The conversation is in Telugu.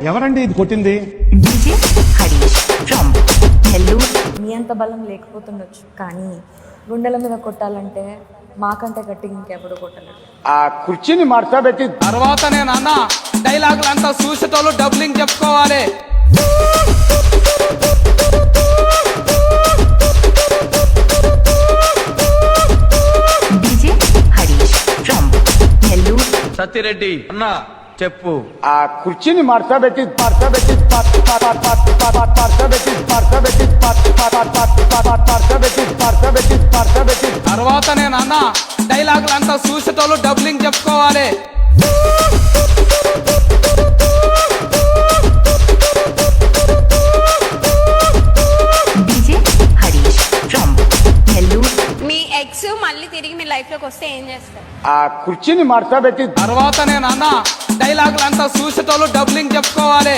ఎవరండి ఇది కొట్టింది? DJ Harish from Nellore. మీ అంత బలం లేకపోతుండొచ్చు, కానీ గుండెల మీద కొట్టాలంటే మాకంటే గట్టిగా ఇంకెవడు కొట్టలేడు. ఆ కుర్చీని మార్చబెట్టి తర్వాత నేను అన్న డైలాగులు అంతా చూసేటోళ్ళు డబ్లింగ్ చెప్పుకోవాలి. DJ Harish from Nellore. సత్తిరెడ్డి అన్న చెప్పు. ఆ కుర్చీని మార్చబెట్టి మార్చబెట్టి మార్చబెట్టి మార్చబెట్టి మార్చబెట్టి మార్చబెట్టి మార్చబెట్టి మార్చబెట్టి తర్వాత నేను అన్న డైలాగులు అంతా చూసేటోళ్ళు డబ్లింగ్ చెప్పుకోవాలి. DJ Harish from Nellore. Me X మళ్ళీ తిరిగి మీ లైఫ్ లోకి వస్తే ఏం చేస్తారు? ఆ కుర్చీని మార్చబెట్టి తర్వాత నేను అన్న డైలాగులు అంతా చూసేటోళ్ళు డబ్లింగ్ చెప్పుకోవాలి.